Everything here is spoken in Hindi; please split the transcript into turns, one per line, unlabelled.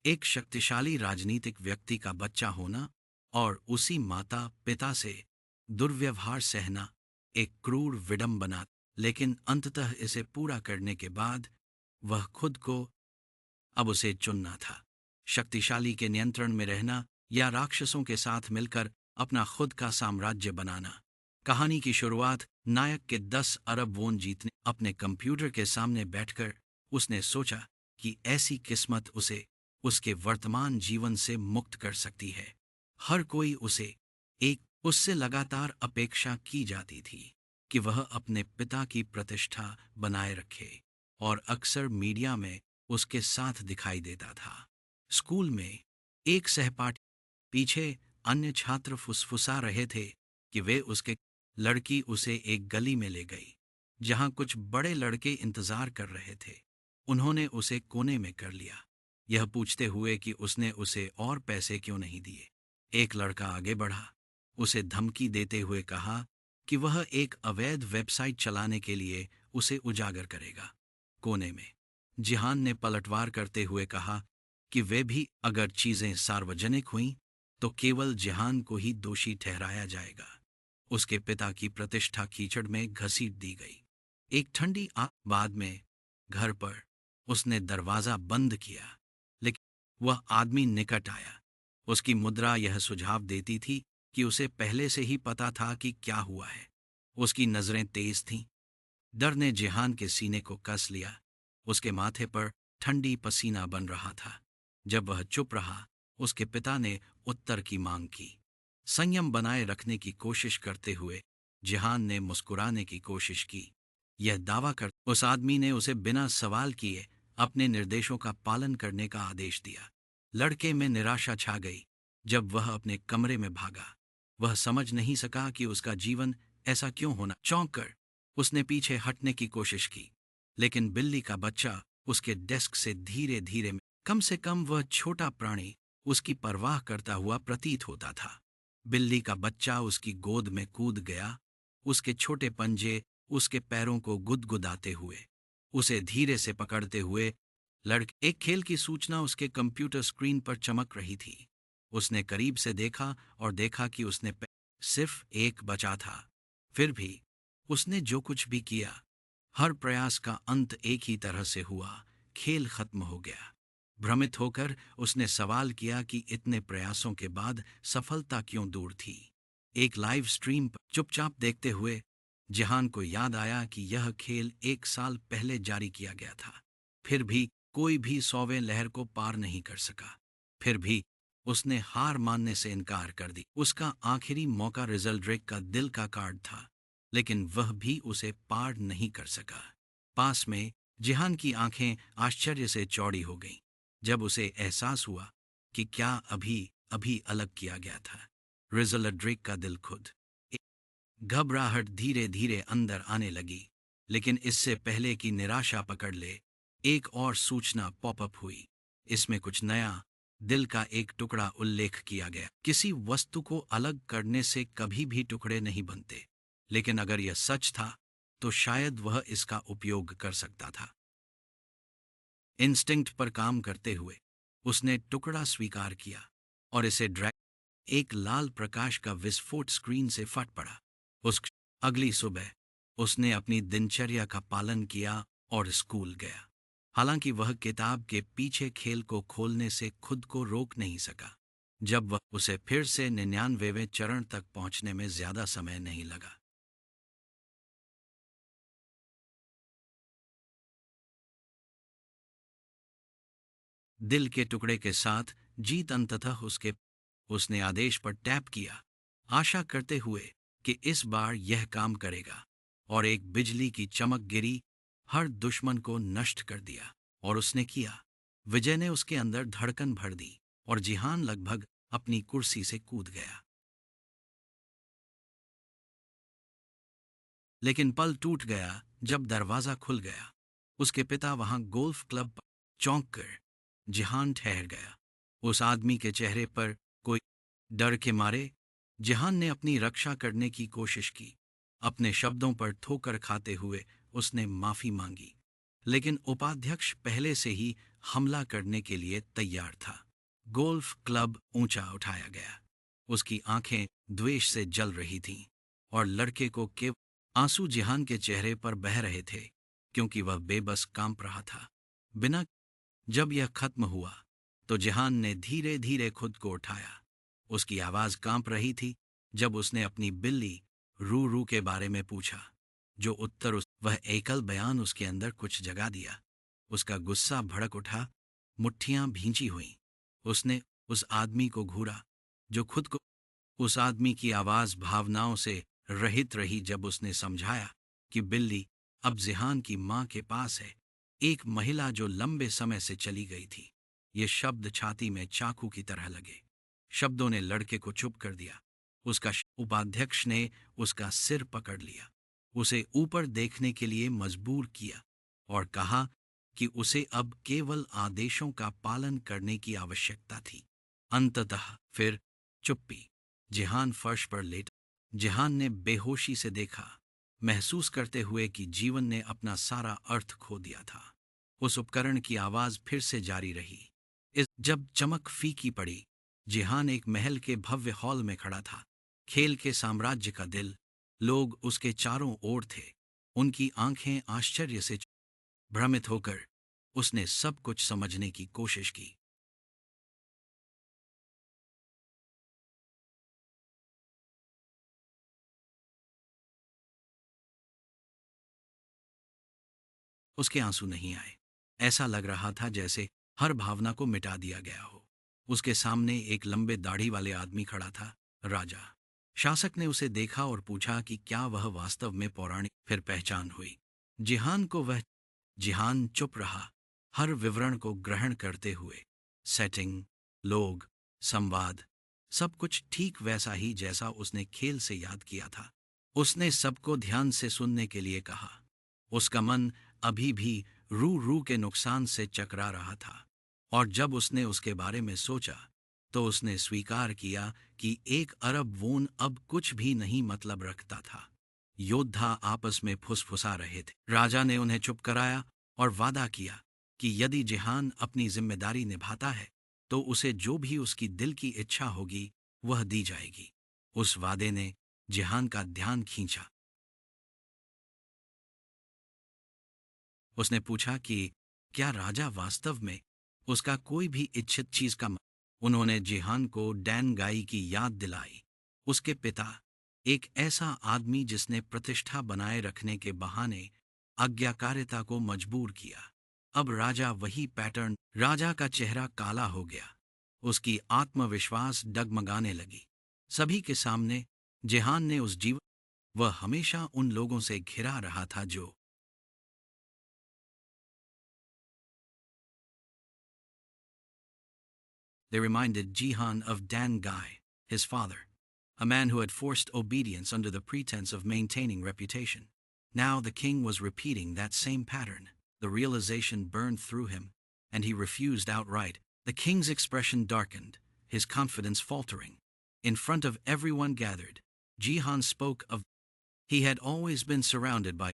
एक शक्तिशाली राजनीतिक व्यक्ति का बच्चा होना और उसी माता पिता से दुर्व्यवहार सहना एक क्रूर विडंबना, लेकिन अंततः इसे पूरा करने के बाद वह खुद को, अब उसे चुनना था। शक्तिशाली के नियंत्रण में रहना या राक्षसों के साथ मिलकर अपना खुद का साम्राज्य बनाना। कहानी की शुरुआत नायक के 10 अरब वोन जीतने अपने कंप्यूटर के सामने बैठकर उसने सोचा कि ऐसी किस्मत उसे उसके वर्तमान जीवन से मुक्त कर सकती है। हर कोई उसे एक उससे लगातार अपेक्षा की जाती थी कि वह अपने पिता की प्रतिष्ठा बनाए रखे, और अक्सर मीडिया में उसके साथ दिखाई देता था। स्कूल में एक सहपाठी पीछे अन्य छात्र फुसफुसा रहे थे कि वे उसके लड़की उसे एक गली में ले गई जहां कुछ बड़े लड़के इंतजार कर रहे थे। उन्होंने उसे कोने में कर लिया, यह पूछते हुए कि उसने उसे और पैसे क्यों नहीं दिए। एक लड़का आगे बढ़ा, उसे धमकी देते हुए कहा कि वह एक अवैध वेबसाइट चलाने के लिए उसे उजागर करेगा। कोने में जिहान ने पलटवार करते हुए कहा कि वे भी अगर चीजें सार्वजनिक हुईं तो केवल जिहान को ही दोषी ठहराया जाएगा। उसके पिता की प्रतिष्ठा कीचड़ में घसीट दी गई। एक ठंडी बाद में घर पर उसने दरवाजा बंद किया, लेकिन वह आदमी निकट आया। उसकी मुद्रा यह सुझाव देती थी कि उसे पहले से ही पता था कि क्या हुआ है। उसकी नजरें तेज थीं। डर ने जिहान के सीने को कस लिया। उसके माथे पर ठंडी पसीना बन रहा था। जब वह चुप रहा, उसके पिता ने उत्तर की मांग की। संयम बनाए रखने की कोशिश करते हुए जिहान ने मुस्कुराने की कोशिश की। यह दावा कर उस आदमी ने उसे बिना सवाल किए अपने निर्देशों का पालन करने का आदेश दिया। लड़के में निराशा छा गई जब वह अपने कमरे में भागा। वह समझ नहीं सका कि उसका जीवन ऐसा क्यों होना। चौंक कर उसने पीछे हटने की कोशिश की, लेकिन बिल्ली का बच्चा उसके डेस्क से धीरे धीरे, कम से कम वह छोटा प्राणी उसकी परवाह करता हुआ प्रतीत होता था। बिल्ली का बच्चा उसकी गोद में कूद गया, उसके छोटे पंजे उसके पैरों को गुदगुदाते हुए, उसे धीरे से पकड़ते हुए। लड़के एक खेल की सूचना उसके कंप्यूटर स्क्रीन पर चमक रही थी। उसने करीब से देखा और देखा कि उसने सिर्फ एक बचा था। फिर भी उसने जो कुछ भी किया, हर प्रयास का अंत एक ही तरह से हुआ, खेल खत्म हो गया। भ्रमित होकर उसने सवाल किया कि इतने प्रयासों के बाद सफलता क्यों दूर थी। एक लाइव स्ट्रीम पर चुपचाप देखते हुए जिहान को याद आया कि यह खेल 1 साल पहले जारी किया गया था। फिर भी कोई भी 100वें लहर को पार नहीं कर सका। फिर भी उसने हार मानने से इनकार कर दी। उसका आखिरी मौका रिजल्ट ड्रेक का दिल का कार्ड था, लेकिन वह भी उसे पार नहीं कर सका। पास में जिहान की आंखें आश्चर्य से चौड़ी हो गईं जब उसे एहसास हुआ कि क्या अभी अभी अलग किया गया था। रिजल्ट ड्रेक का दिल खुद। घबराहट धीरे धीरे अंदर आने लगी, लेकिन इससे पहले कि निराशा पकड़ ले, एक और सूचना पॉपअप हुई। इसमें कुछ नया, दिल का एक टुकड़ा उल्लेख किया गया। किसी वस्तु को अलग करने से कभी भी टुकड़े नहीं बनते, लेकिन अगर यह सच था तो शायद वह इसका उपयोग कर सकता था। इंस्टिंक्ट पर काम करते हुए उसने टुकड़ा स्वीकार किया और इसे ड्रैग। एक लाल प्रकाश का विस्फोट स्क्रीन से फट पड़ा। उस अगली सुबह उसने अपनी दिनचर्या का पालन किया और स्कूल गया। हालांकि वह किताब के पीछे खेल को खोलने से खुद को रोक नहीं सका। जब वह उसे फिर से 99वें चरण तक पहुंचने में ज्यादा समय नहीं लगा। दिल के टुकड़े के साथ जीत अंततः उसने आदेश पर टैप किया, आशा करते हुए कि इस बार यह काम करेगा, और एक बिजली की चमक गिरी, हर दुश्मन को नष्ट कर दिया। और उसने किया। विजय ने उसके अंदर धड़कन भर दी और जिहान लगभग अपनी कुर्सी से कूद गया। लेकिन पल टूट गया जब दरवाजा खुल गया। उसके पिता वहां गोल्फ क्लब पर। चौंक कर जिहान ठहर गया। उस आदमी के चेहरे पर कोई डर के मारे जिहान ने अपनी रक्षा करने की कोशिश की। अपने शब्दों पर ठोकर खाते हुए उसने माफी मांगी, लेकिन उपाध्यक्ष पहले से ही हमला करने के लिए तैयार था। गोल्फ क्लब ऊंचा उठाया गया। उसकी आंखें द्वेष से जल रही थीं और लड़के को केवल आंसू जिहान के चेहरे पर बह रहे थे, क्योंकि वह बेबस कांप रहा था। बिना जब यह खत्म हुआ तो जिहान ने धीरे धीरे खुद को उठाया। उसकी आवाज कांप रही थी जब उसने अपनी बिल्ली रू रू के बारे में पूछा। जो उत्तर वह एकल बयान उसके अंदर कुछ जगा दिया। उसका गुस्सा भड़क उठा, मुट्ठियां भींची हुईं। उसने उस आदमी को घूरा जो खुद को उस आदमी की आवाज भावनाओं से रहित रही जब उसने समझाया कि बिल्ली अब जिहान की मां के पास है, एक महिला जो लंबे समय से चली गई थी। ये शब्द छाती में चाकू की तरह लगे। शब्दों ने लड़के को चुप कर दिया। उपाध्यक्ष ने उसका सिर पकड़ लिया, उसे ऊपर देखने के लिए मजबूर किया और कहा कि उसे अब केवल आदेशों का पालन करने की आवश्यकता थी। अंततः फिर चुप्पी। जिहान फर्श पर लेटा। जिहान ने बेहोशी से देखा, महसूस करते हुए कि जीवन ने अपना सारा अर्थ खो दिया था। उस उपकरण की आवाज फिर से जारी रही। जब चमक फीकी पड़ी, जिहान एक महल के भव्य हॉल में खड़ा था। खेल के साम्राज्य का दिल। लोग उसके चारों ओर थे। उनकी आंखें आश्चर्य से भ्रमित होकर उसने सब कुछ समझने की कोशिश की। उसके आंसू नहीं आए। ऐसा लग रहा था जैसे हर भावना को मिटा दिया गया हो। उसके सामने एक लंबे दाढ़ी वाले आदमी खड़ा था, राजा। शासक ने उसे देखा और पूछा कि क्या वह वास्तव में पौराणिक। फिर पहचान हुई जिहान को। वह जिहान चुप रहा, हर विवरण को ग्रहण करते हुए। सेटिंग, लोग, संवाद, सब कुछ ठीक वैसा ही जैसा उसने खेल से याद किया था। उसने सबको ध्यान से सुनने के लिए कहा। उसका मन अभी भी रू रू के नुकसान से चकरा रहा था, और जब उसने उसके बारे में सोचा तो उसने स्वीकार किया कि 1 अरब वोन अब कुछ भी नहीं मतलब रखता था। योद्धा आपस में फुसफुसा रहे थे। राजा ने उन्हें चुप कराया और वादा किया कि यदि जिहान अपनी जिम्मेदारी निभाता है तो उसे जो भी उसकी दिल की इच्छा होगी वह दी जाएगी। उस वादे ने जिहान का ध्यान खींचा। उसने पूछा कि क्या राजा वास्तव में उसका कोई भी इच्छित चीज का उन्होंने जिहान को डैन गाई की याद दिलाई। उसके पिता, एक ऐसा आदमी जिसने प्रतिष्ठा बनाए रखने के बहाने आज्ञाकारिता को मजबूर किया। अब राजा वही पैटर्न। राजा का चेहरा काला हो गया। उसकी आत्मविश्वास डगमगाने लगी। सभी के सामने जिहान ने उस जीवन वह हमेशा उन लोगों से घिरा रहा था जो they reminded Jihan of Dan Gai, his father, a man who had forced obedience under the pretense of maintaining reputation. Now the king was repeating that same pattern. The realization burned through him, and he refused outright. The king's expression darkened, his confidence faltering. In front of everyone gathered, Jihan spoke of he had always been surrounded by